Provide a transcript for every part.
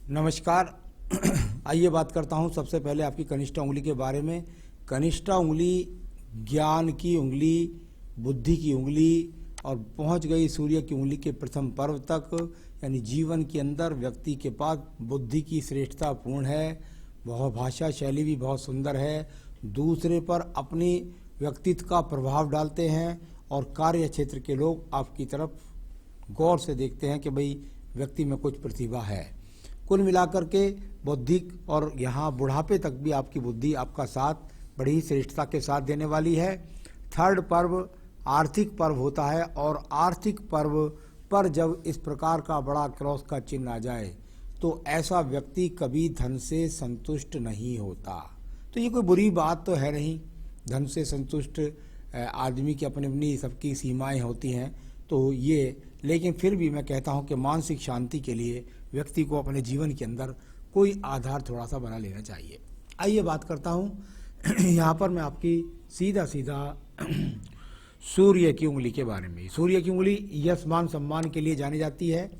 नमस्कार। आइए बात करता हूँ सबसे पहले आपकी कनिष्ठा उंगली के बारे में। कनिष्ठा उंगली ज्ञान की उंगली, बुद्धि की उंगली और पहुँच गई सूर्य की उंगली के प्रथम पर्व तक, यानी जीवन के अंदर व्यक्ति के पास बुद्धि की श्रेष्ठता पूर्ण है। बहुत भाषा शैली भी बहुत सुंदर है। दूसरे पर अपनी व्यक्तित्व का प्रभाव डालते हैं और कार्य क्षेत्र के लोग आपकी तरफ गौर से देखते हैं कि भाई व्यक्ति में कुछ प्रतिभा है। कुल मिलाकर के बौद्धिक और यहाँ बुढ़ापे तक भी आपकी बुद्धि आपका साथ बड़ी ही श्रेष्ठता के साथ देने वाली है। थर्ड पर्व आर्थिक पर्व होता है और आर्थिक पर्व पर जब इस प्रकार का बड़ा क्रॉस का चिन्ह आ जाए तो ऐसा व्यक्ति कभी धन से संतुष्ट नहीं होता। तो ये कोई बुरी बात तो है नहीं। धन से संतुष्ट आदमी की अपनी अपनी सबकी सीमाएं होती हैं, तो ये, लेकिन फिर भी मैं कहता हूँ कि मानसिक शांति के लिए व्यक्ति को अपने जीवन के अंदर कोई आधार थोड़ा सा बना लेना चाहिए। आइए बात करता हूँ यहाँ पर मैं आपकी सीधा सूर्य की उंगली के बारे में। सूर्य की उंगली यश मान सम्मान के लिए जानी जाती है।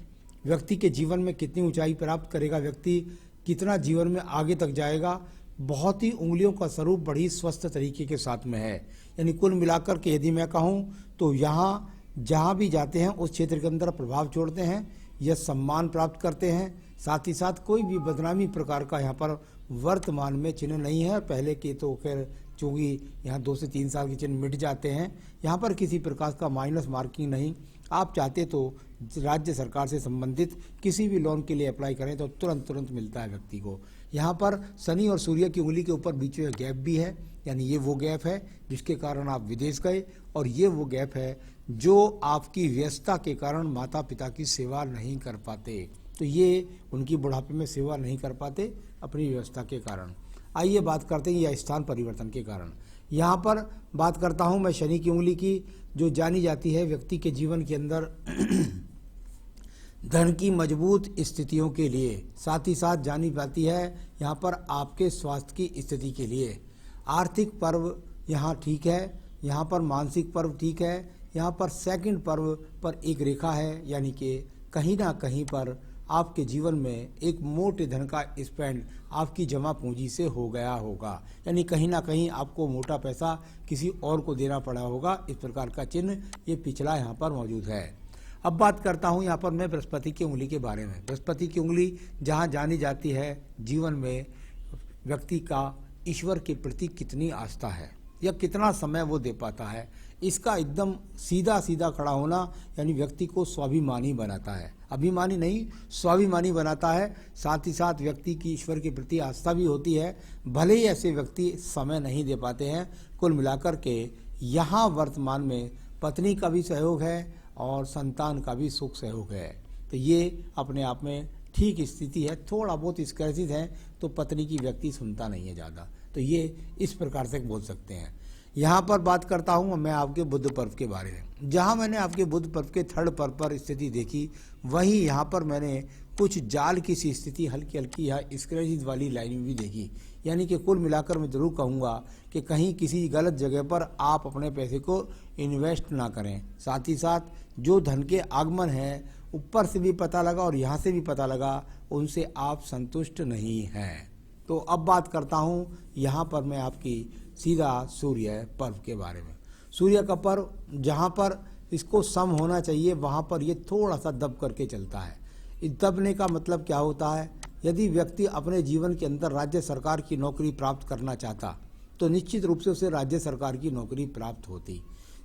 व्यक्ति के जीवन में कितनी ऊंचाई प्राप्त करेगा, व्यक्ति कितना जीवन में आगे तक जाएगा, बहुत ही उंगलियों का स्वरूप बड़ी स्वस्थ तरीके के साथ में है। यानी कुल मिलाकर के यदि मैं कहूँ तो यहाँ जहाँ भी जाते हैं उस क्षेत्र के अंदर प्रभाव छोड़ते हैं, यह सम्मान प्राप्त करते हैं। साथ ही साथ कोई भी बदनामी प्रकार का यहाँ पर वर्तमान में चिन्ह नहीं है। पहले के तो खैर चूँकि यहाँ 2 से 3 साल के चिन्ह मिट जाते हैं, यहाँ पर किसी प्रकार का माइनस मार्किंग नहीं। आप चाहते तो राज्य सरकार से संबंधित किसी भी लोन के लिए अप्लाई करें तो तुरंत मिलता है व्यक्ति को। यहाँ पर शनि और सूर्य की उंगली के ऊपर बीच में गैप भी है, यानी ये वो गैप है जिसके कारण आप विदेश गए, और ये वो गैप है जो आपकी व्यस्तता के कारण माता पिता की सेवा नहीं कर पाते। तो ये उनकी बुढ़ापे में सेवा नहीं कर पाते अपनी व्यवस्था के कारण। आइए बात करते हैं यह स्थान परिवर्तन के कारण। यहाँ पर बात करता हूँ मैं शनि की उंगली की, जो जानी जाती है व्यक्ति के जीवन के अंदर धन की मजबूत स्थितियों के लिए, साथ ही साथ जानी जाती है यहाँ पर आपके स्वास्थ्य की स्थिति के लिए। आर्थिक पर्व यहाँ ठीक है, यहाँ पर मानसिक पर्व ठीक है, यहाँ पर सेकंड पर्व पर एक रेखा है, यानी कि कहीं ना कहीं पर आपके जीवन में एक मोटे धन का स्पेंड आपकी जमा पूंजी से हो गया होगा, यानी कहीं ना कहीं आपको मोटा पैसा किसी और को देना पड़ा होगा। इस प्रकार का चिन्ह ये पिछला यहाँ पर मौजूद है। अब बात करता हूँ यहाँ पर मैं बृहस्पति की उंगली के बारे में। बृहस्पति की उंगली जहाँ जानी जाती है जीवन में व्यक्ति का ईश्वर के प्रति कितनी आस्था है या कितना समय वो दे पाता है, इसका एकदम सीधा खड़ा होना यानी व्यक्ति को स्वाभिमानी बनाता है। अभिमानी नहीं, स्वाभिमानी बनाता है। साथ ही साथ व्यक्ति की ईश्वर के प्रति आस्था भी होती है, भले ही ऐसे व्यक्ति समय नहीं दे पाते हैं। कुल मिलाकर के यहाँ वर्तमान में पत्नी का भी सहयोग है और संतान का भी सुख सहयोग है, तो ये अपने आप में ठीक स्थिति है। थोड़ा बहुत स्क्रैचेज है तो पत्नी की व्यक्ति सुनता नहीं है ज़्यादा, तो ये इस प्रकार से बोल सकते हैं। यहाँ पर बात करता हूँ मैं आपके बुध पर्व के बारे में। जहाँ मैंने आपके बुध पर्व के थर्ड पर्व पर स्थिति देखी, वहीं यहाँ पर मैंने कुछ जाल की सी स्थिति हल्की या स्क्रैचेज वाली लाइन भी देखी। यानी कि कुल मिलाकर मैं ज़रूर कहूँगा कि कहीं किसी गलत जगह पर आप अपने पैसे को इन्वेस्ट ना करें। साथ ही साथ जो धन के आगमन है ऊपर से भी पता लगा और यहाँ से भी पता लगा, उनसे आप संतुष्ट नहीं हैं। तो अब बात करता हूँ यहाँ पर मैं आपकी सीधा सूर्य पर्व के बारे में। सूर्य का पर्व जहाँ पर इसको सम होना चाहिए वहाँ पर ये थोड़ा सा दब करके चलता है। इस दबने का मतलब क्या होता है, यदि व्यक्ति अपने जीवन के अंदर राज्य सरकार की नौकरी प्राप्त करना चाहता तो निश्चित रूप से उसे राज्य सरकार की नौकरी प्राप्त होती।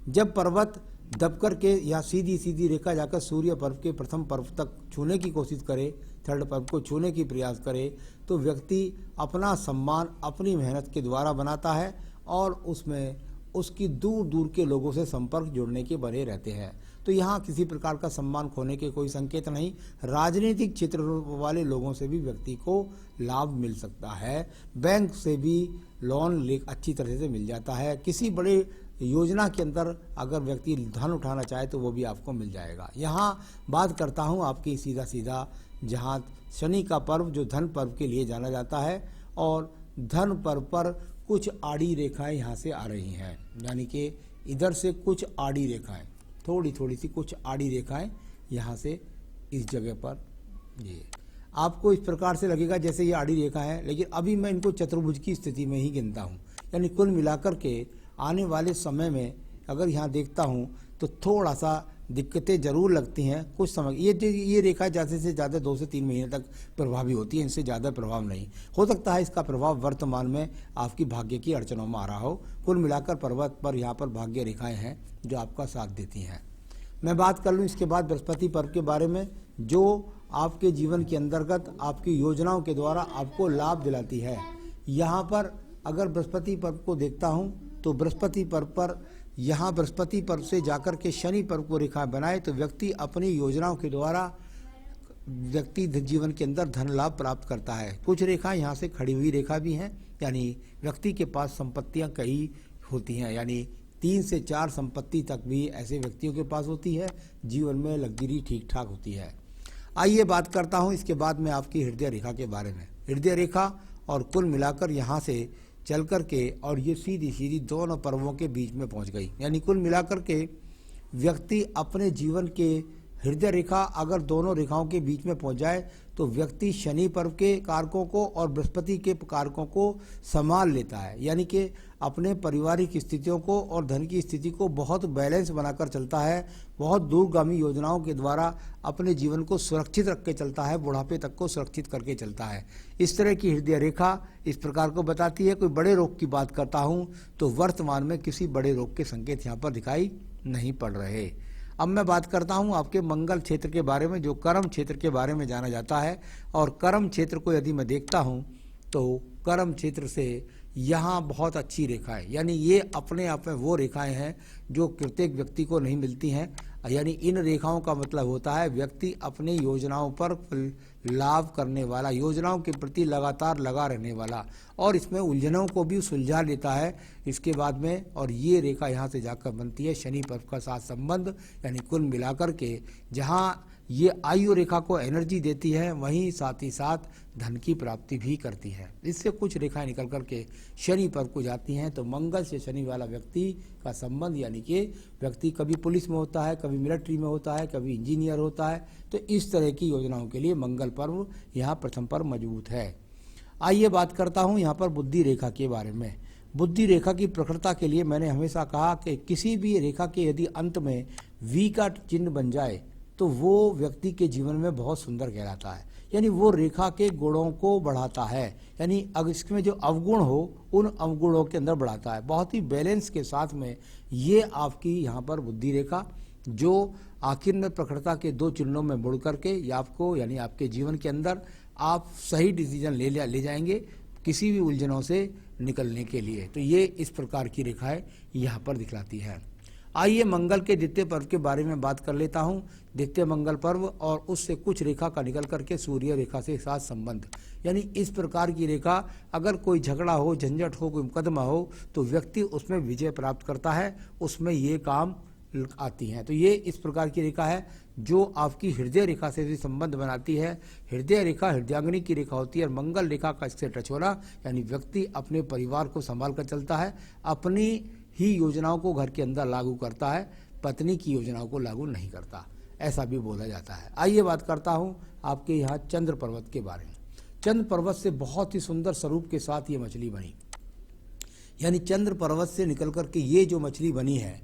जब पर्वत दब कर के या सीधी रेखा जाकर सूर्य पर्व के प्रथम पर्व तक छूने की कोशिश करे, थर्ड पर्व को छूने की प्रयास करे, तो व्यक्ति अपना सम्मान अपनी मेहनत के द्वारा बनाता है और उसमें उसकी दूर के लोगों से संपर्क जुड़ने के बने रहते हैं। तो यहाँ किसी प्रकार का सम्मान खोने के कोई संकेत नहीं। राजनीतिक क्षेत्र वाले लोगों से भी व्यक्ति को लाभ मिल सकता है। बैंक से भी लोन अच्छी तरह से मिल जाता है। किसी बड़े योजना के अंदर अगर व्यक्ति धन उठाना चाहे तो वो भी आपको मिल जाएगा। यहाँ बात करता हूँ आपकी सीधा जहाँ शनि का पर्व जो धन पर्व के लिए जाना जाता है, और धन पर्व पर कुछ आड़ी रेखाएं यहाँ से आ रही हैं, यानी कि इधर से कुछ आड़ी रेखाएं, थोड़ी सी कुछ आड़ी रेखाएं यहाँ से इस जगह पर ये आपको इस प्रकार से लगेगा जैसे ये आड़ी रेखा है, लेकिन अभी मैं इनको चतुर्भुज की स्थिति में ही गिनता हूँ। यानी कुल मिलाकर के आने वाले समय में अगर यहाँ देखता हूँ तो थोड़ा सा दिक्कतें जरूर लगती हैं कुछ समय। ये रेखा ज़्यादा से ज़्यादा 2 से 3 महीने तक प्रभावी होती है, इनसे ज़्यादा प्रभाव नहीं हो सकता है। इसका प्रभाव वर्तमान में आपकी भाग्य की अड़चनों में आ रहा हो। कुल मिलाकर पर्वत पर यहाँ पर भाग्य रेखाएं हैं जो आपका साथ देती हैं। मैं बात कर लूँ इसके बाद बृहस्पति पर्व के बारे में, जो आपके जीवन के अंतर्गत आपकी योजनाओं के द्वारा आपको लाभ दिलाती है। यहाँ पर अगर बृहस्पति पर्व को देखता हूँ तो बृहस्पति पर्व पर यहाँ बृहस्पति पर्व से जाकर के शनि पर्व को रेखा बनाए तो व्यक्ति अपनी योजनाओं के द्वारा व्यक्ति जीवन के अंदर धन लाभ प्राप्त करता है। कुछ रेखा यहाँ से खड़ी हुई रेखा भी हैं, यानी व्यक्ति के पास संपत्तियाँ कई होती हैं, यानी 3 से 4 संपत्ति तक भी ऐसे व्यक्तियों के पास होती है। जीवन में लग्जरी ठीक ठाक होती है। आइए बात करता हूँ इसके बाद में आपकी हृदय रेखा के बारे में। हृदय रेखा और कुल मिलाकर यहाँ से चल कर के और ये सीधी सीधी दोनों पर्वों के बीच में पहुँच गई, यानी कुल मिलाकर के व्यक्ति अपने जीवन के हृदय रेखा अगर दोनों रेखाओं के बीच में पहुंच जाए तो व्यक्ति शनि पर्व के कारकों को और बृहस्पति के कारकों को संभाल लेता है, यानी कि अपने पारिवारिक स्थितियों को और धन की स्थिति को बहुत बैलेंस बनाकर चलता है। बहुत दूरगामी योजनाओं के द्वारा अपने जीवन को सुरक्षित रख के चलता है, बुढ़ापे तक को सुरक्षित करके चलता है। इस तरह की हृदय रेखा इस प्रकार को बताती है। कोई बड़े रोग की बात करता हूँ तो वर्तमान में किसी बड़े रोग के संकेत यहाँ पर दिखाई नहीं पड़ रहे। अब मैं बात करता हूं आपके मंगल क्षेत्र के बारे में, जो कर्म क्षेत्र के बारे में जाना जाता है। और कर्म क्षेत्र को यदि मैं देखता हूं तो कर्म क्षेत्र से यहाँ बहुत अच्छी रेखा है, यानी ये अपने आप में वो रेखाएं हैं जो प्रत्येक व्यक्ति को नहीं मिलती हैं। यानी इन रेखाओं का मतलब होता है व्यक्ति अपनी योजनाओं पर लाभ करने वाला, योजनाओं के प्रति लगातार लगा रहने वाला और इसमें उलझनों को भी सुलझा लेता है इसके बाद में। और ये रेखा यहाँ से जाकर बनती है शनि पर्व का साथ संबंध, यानी कुल मिलाकर के जहाँ ये आयु रेखा को एनर्जी देती है वहीं साथ ही साथ धन की प्राप्ति भी करती है। इससे कुछ रेखाएं निकल करके शनि पर्व को जाती हैं तो मंगल से शनि वाला व्यक्ति का संबंध, यानी कि व्यक्ति कभी पुलिस में होता है, कभी मिलिट्री में होता है, कभी इंजीनियर होता है, तो इस तरह की योजनाओं के लिए मंगल पर्व यहाँ प्रथम पर्व मजबूत है। आइए बात करता हूँ यहाँ पर बुद्धि रेखा के बारे में। बुद्धि रेखा की प्रखरता के लिए मैंने हमेशा कहा कि किसी भी रेखा के यदि अंत में वी का चिन्ह बन जाए तो वो व्यक्ति के जीवन में बहुत सुंदर कहलाता है, यानी वो रेखा के गुणों को बढ़ाता है, यानी अगर इसमें जो अवगुण हो उन अवगुणों के अंदर बढ़ाता है। बहुत ही बैलेंस के साथ में ये आपकी यहाँ पर बुद्धि रेखा जो आखिर में प्रखरता के 2 चिन्हों में मुड़ करके आपको, यानी आपके जीवन के अंदर आप सही डिसीजन ले जाएंगे किसी भी उलझनों से निकलने के लिए। तो ये इस प्रकार की रेखाएं यहाँ पर दिखलाती है। आइए मंगल के द्वितीय पर्व के बारे में बात कर लेता हूँ। द्वितीय मंगल पर्व और उससे कुछ रेखा का निकल करके सूर्य रेखा से साथ संबंध, यानी इस प्रकार की रेखा अगर कोई झगड़ा हो, झंझट हो, कोई मुकदमा हो तो व्यक्ति उसमें विजय प्राप्त करता है, उसमें ये काम आती हैं। तो ये इस प्रकार की रेखा है जो आपकी हृदय रेखा से भी संबंध बनाती है। हृदय रेखा हृदयांगिनी की रेखा होती है और मंगल रेखा का इससे टच होना, यानी व्यक्ति अपने परिवार को संभाल कर चलता है, अपनी ही योजनाओं को घर के अंदर लागू करता है, पत्नी की योजनाओं को लागू नहीं करता, ऐसा भी बोला जाता है। आइए बात करता हूँ आपके यहाँ चंद्र पर्वत के बारे में। चंद्र पर्वत से बहुत ही सुंदर स्वरूप के साथ ये मछली बनी, यानी चंद्र पर्वत से निकल कर के ये जो मछली बनी है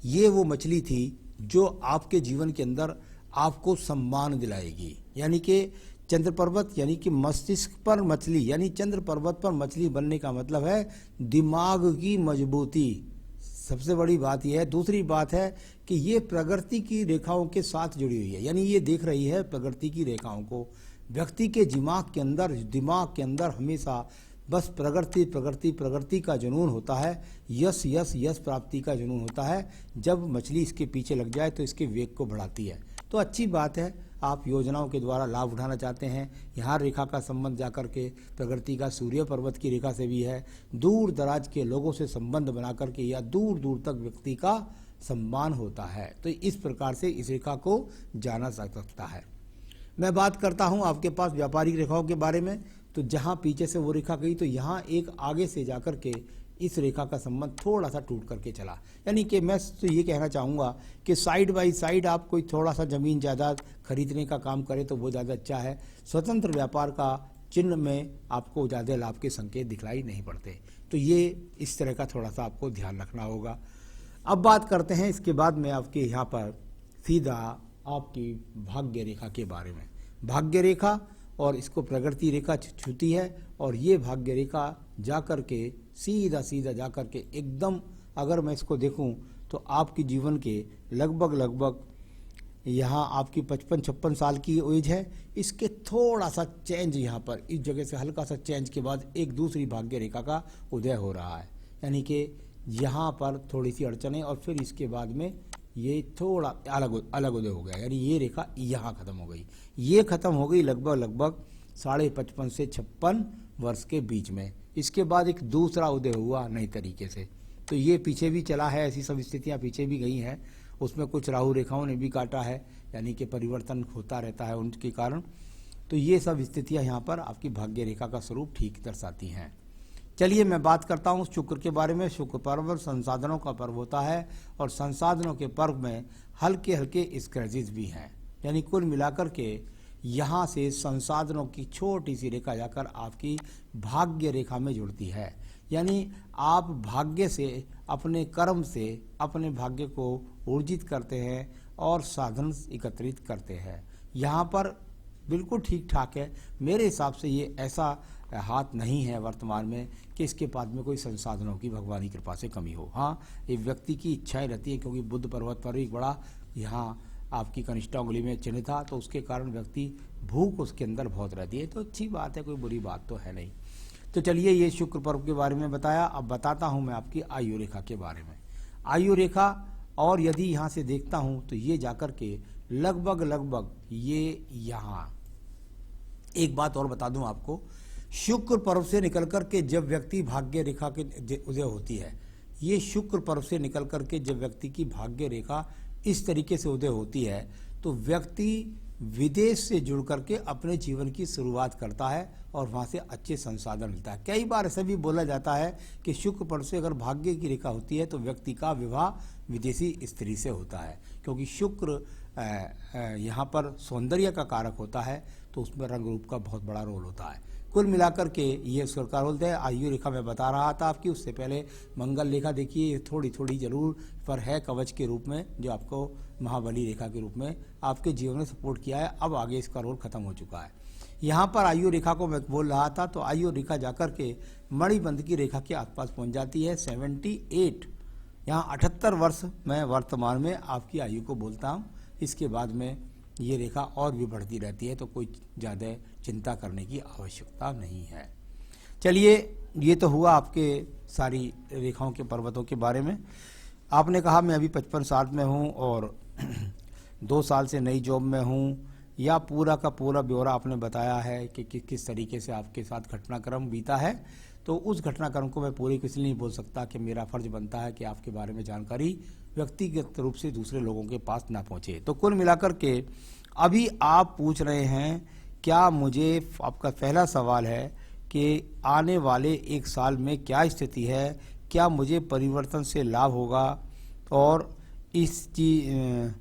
ये वो मछली थी जो आपके जीवन के अंदर आपको सम्मान दिलाएगी। यानी कि चंद्र पर्वत यानी कि मस्तिष्क पर मछली, यानी चंद्र पर्वत पर मछली बनने का मतलब है दिमाग की मजबूती, सबसे बड़ी बात यह है। दूसरी बात है कि ये प्रगति की रेखाओं के साथ जुड़ी हुई है, यानी ये देख रही है प्रगति की रेखाओं को। व्यक्ति के दिमाग के अंदर हमेशा बस प्रगति प्रगति प्रगति का जुनून होता है, यश यश यश प्राप्ति का जुनून होता है। जब मछली इसके पीछे लग जाए तो इसके वेग को बढ़ाती है। तो अच्छी बात है, आप योजनाओं के द्वारा लाभ उठाना चाहते हैं। यहाँ रेखा का संबंध जाकर के प्रगति का सूर्य पर्वत की रेखा से भी है। दूर दराज के लोगों से संबंध बना करके या दूर दूर तक व्यक्ति का सम्मान होता है। तो इस प्रकार से इस रेखा को जाना जा सकता है। मैं बात करता हूँ आपके पास व्यापारिक रेखाओं के बारे में। तो जहाँ पीछे से वो रेखा गई तो यहाँ एक आगे से जाकर के इस रेखा का संबंध थोड़ा सा टूट करके चला। यानी कि मैं तो ये कहना चाहूँगा कि साइड बाय साइड आप कोई थोड़ा सा ज़मीन जायदाद खरीदने का काम करें तो वो ज़्यादा अच्छा है। स्वतंत्र व्यापार का चिन्ह में आपको ज़्यादा लाभ के संकेत दिखलाई नहीं पड़ते, तो ये इस तरह का थोड़ा सा आपको ध्यान रखना होगा। अब बात करते हैं इसके बाद में आपके यहाँ पर सीधा आपकी भाग्य रेखा के बारे में। भाग्य रेखा और इसको प्रगति रेखा छूती है, और ये भाग्य रेखा जा कर के सीधा सीधा जा कर के एकदम, अगर मैं इसको देखूं तो आपके जीवन के लगभग यहाँ आपकी 55-56 साल की एज है। इसके थोड़ा सा चेंज यहाँ पर इस जगह से हल्का सा चेंज के बाद एक दूसरी भाग्य रेखा का उदय हो रहा है, यानी कि यहाँ पर थोड़ी सी अड़चनें और फिर इसके बाद में ये थोड़ा अलग उदय हो गया, यानी ये रेखा यहाँ खत्म हो गई। ये खत्म हो गई लगभग 55.5 से 56 वर्ष के बीच में। इसके बाद एक दूसरा उदय हुआ नई तरीके से, तो ये पीछे भी चला है, ऐसी सब स्थितियाँ पीछे भी गई हैं। उसमें कुछ राहु रेखाओं ने भी काटा है, यानी कि परिवर्तन होता रहता है उनके कारण। तो ये सब स्थितियाँ यहाँ पर आपकी भाग्य रेखा का स्वरूप ठीक दर्शाती हैं। चलिए मैं बात करता हूँ शुक्र के बारे में। शुक्र पर्व संसाधनों का पर्व होता है, और संसाधनों के पर्व में हल्के हल्के स्क्रैचेस भी हैं, यानी कुल मिलाकर के यहाँ से संसाधनों की छोटी सी रेखा जाकर आपकी भाग्य रेखा में जुड़ती है। यानी आप भाग्य से, अपने कर्म से अपने भाग्य को ऊर्जित करते हैं और साधन एकत्रित करते हैं। यहाँ पर बिल्कुल ठीक ठाक है। मेरे हिसाब से ये ऐसा हाथ नहीं है वर्तमान में कि इसके बाद में कोई संसाधनों की भगवानी कृपा से कमी हो। हाँ, ये व्यक्ति की इच्छाएं रहती है, क्योंकि बुद्ध पर्वत पर एक बड़ा यहाँ आपकी कनिष्ठा उंगली में चिन्ह था, तो उसके कारण व्यक्ति भूख उसके अंदर बहुत रहती है, तो अच्छी बात है, कोई बुरी बात तो है नहीं। तो चलिए ये शुक्र पर्व के बारे में बताया। अब बताता हूँ मैं आपकी आयु रेखा के बारे में। आयु रेखा, और यदि यहाँ से देखता हूँ तो ये जाकर के लगभग ये यहाँ, एक बात और बता दूं आपको, शुक्र पर्व से निकल कर के जब व्यक्ति भाग्य रेखा के उदय होती है, ये शुक्र पर्व से निकल कर के जब व्यक्ति की भाग्य रेखा इस तरीके से उदय होती है, तो व्यक्ति विदेश से जुड़ करके अपने जीवन की शुरुआत करता है और वहाँ से अच्छे संसाधन मिलता है। कई बार ऐसा भी बोला जाता है कि शुक्र पर्व से अगर भाग्य की रेखा होती है तो व्यक्ति का विवाह विदेशी स्त्री से होता है, क्योंकि शुक्र यहाँ पर सौंदर्य का कारक होता है, तो उसमें रंग रूप का बहुत बड़ा रोल होता है। कुल मिलाकर के ये उसका कार होता है। आयु रेखा मैं बता रहा था आपकी, उससे पहले मंगल रेखा देखिए, थोड़ी जरूर पर है कवच के रूप में, जो आपको महाबली रेखा के रूप में आपके जीवन में सपोर्ट किया है। अब आगे इसका रोल खत्म हो चुका है। यहाँ पर आयु रेखा को मैं बोल रहा था, तो आयु रेखा जाकर के मणिबंध की रेखा के आसपास पहुँच जाती है 78। यहाँ 78 वर्ष मैं वर्तमान में आपकी आयु को बोलता हूँ। इसके बाद में ये रेखा और भी बढ़ती रहती है, तो कोई ज़्यादा चिंता करने की आवश्यकता नहीं है। चलिए, ये तो हुआ आपके सारी रेखाओं के पर्वतों के बारे में। आपने कहा मैं अभी 55 साल में हूँ और 2 साल से नई जॉब में हूँ, या पूरा का पूरा ब्यौरा आपने बताया है कि किस तरीके से आपके साथ घटनाक्रम बीता है। तो उस घटनाक्रम को मैं पूरी किसी नहीं बोल सकता कि मेरा फर्ज बनता है कि आपके बारे में जानकारी व्यक्तिगत रूप से दूसरे लोगों के पास ना पहुंचे। तो कुल मिलाकर के अभी आप पूछ रहे हैं, क्या मुझे, आपका पहला सवाल है कि आने वाले 1 साल में क्या स्थिति है, क्या मुझे परिवर्तन से लाभ होगा, और इस चीज,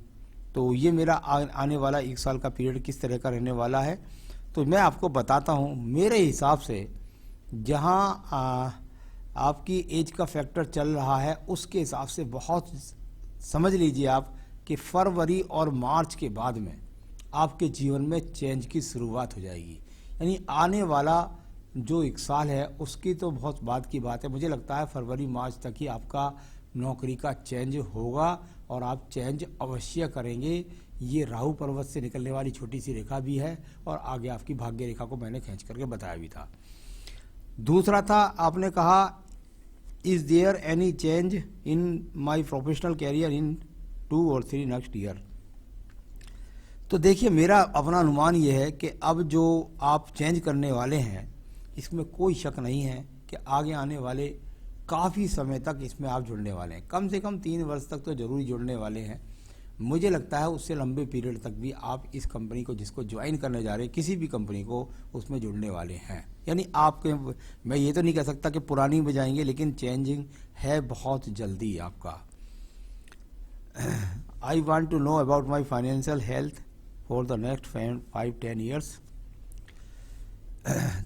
तो ये मेरा आने वाला 1 साल का पीरियड किस तरह का रहने वाला है। तो मैं आपको बताता हूँ। मेरे हिसाब से जहाँ आपकी एज का फैक्टर चल रहा है, उसके हिसाब से बहुत समझ लीजिए आप कि फरवरी और मार्च के बाद में आपके जीवन में चेंज की शुरुआत हो जाएगी। यानी आने वाला जो 1 साल है उसकी तो बहुत बाद की बात है। मुझे लगता है फरवरी मार्च तक ही आपका नौकरी का चेंज होगा, और आप चेंज अवश्य करेंगे। ये राहु पर्वत से निकलने वाली छोटी सी रेखा भी है, और आगे आपकी भाग्य रेखा को मैंने खींच करके बताया भी था। दूसरा था, आपने कहा is there any change in my professional career in 2 or 3 next year. तो देखिए, मेरा अपना अनुमान ये है कि अब जो आप चेंज करने वाले हैं, इसमें कोई शक नहीं है कि आगे आने वाले काफ़ी समय तक इसमें आप जुड़ने वाले हैं। कम से कम 3 वर्ष तक तो जरूर जुड़ने वाले हैं। मुझे लगता है उससे लंबे पीरियड तक भी आप इस कंपनी को जिसको ज्वाइन करने जा रहे हैं, किसी भी कंपनी को, उसमें जुड़ने वाले हैं। यानी आपके, मैं ये तो नहीं कह सकता कि पुरानी में जाएंगे, लेकिन चेंजिंग है बहुत जल्दी आपका। I want to know about my financial health for the next 5-10 years.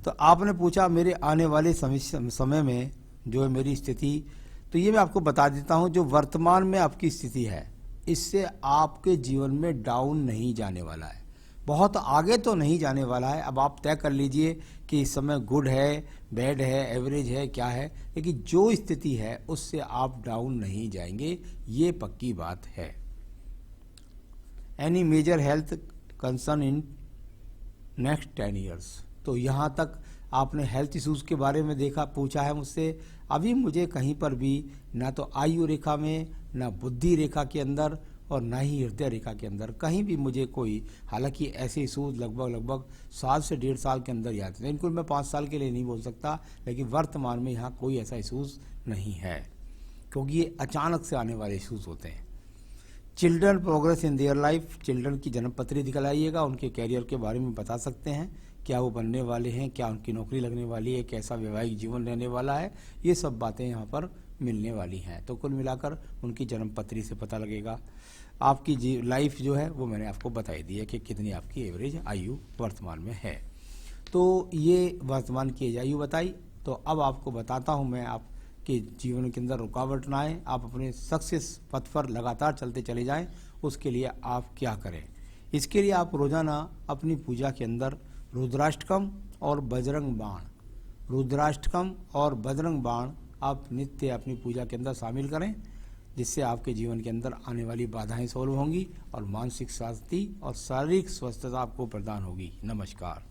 तो आपने पूछा मेरे आने वाले समय में जो है मेरी स्थिति, तो ये मैं आपको बता देता हूँ। जो वर्तमान में आपकी स्थिति है, इससे आपके जीवन में डाउन नहीं जाने वाला है, बहुत आगे तो नहीं जाने वाला है। अब आप तय कर लीजिए कि इस समय गुड है, बैड है, एवरेज है, क्या है, लेकिन जो स्थिति है उससे आप डाउन नहीं जाएंगे, ये पक्की बात है। Any major health concern in next 10 years. तो यहाँ तक आपने हेल्थ इश्यूज़ के बारे में पूछा है मुझसे। अभी मुझे कहीं पर भी ना तो आयु रेखा में, ना बुद्धि रेखा के अंदर, और ना ही हृदय रेखा के अंदर कहीं भी मुझे कोई, हालांकि ऐसे इशूज़ लगभग 7 से 1.5 साल के अंदर ही आते हैं। इनको मैं 5 साल के लिए नहीं बोल सकता, लेकिन वर्तमान में यहाँ कोई ऐसा इशूज़ नहीं है, क्योंकि ये अचानक से आने वाले इशूज़ होते हैं। Children progress in their life, children की जन्मपत्री दिखलाइएगा, उनके कैरियर के बारे में बता सकते हैं, क्या वो बनने वाले हैं, क्या उनकी नौकरी लगने वाली है, कैसा वैवाहिक जीवन रहने वाला है, ये सब बातें यहाँ पर मिलने वाली हैं। तो कुल मिलाकर उनकी जन्मपत्री से पता लगेगा। आपकी लाइफ जो है वो मैंने आपको बताई दी है कि कितनी आपकी एवरेज आयु वर्तमान में है। तो ये वर्तमान की एज आयु बताई। तो अब आपको बताता हूँ मैं, आपके जीवन के अंदर रुकावट ना आए, आप अपने सक्सेस पथ पर लगातार चलते चले जाएं, उसके लिए आप क्या करें। इसके लिए आप रोज़ाना अपनी पूजा के अंदर रुद्राष्टकम और बजरंग बाण, रुद्राष्टकम और बजरंग बाण आप नित्य अपनी पूजा के अंदर शामिल करें, जिससे आपके जीवन के अंदर आने वाली बाधाएं सॉल्व होंगी और मानसिक शांति और शारीरिक स्वस्थता आपको प्रदान होगी। नमस्कार।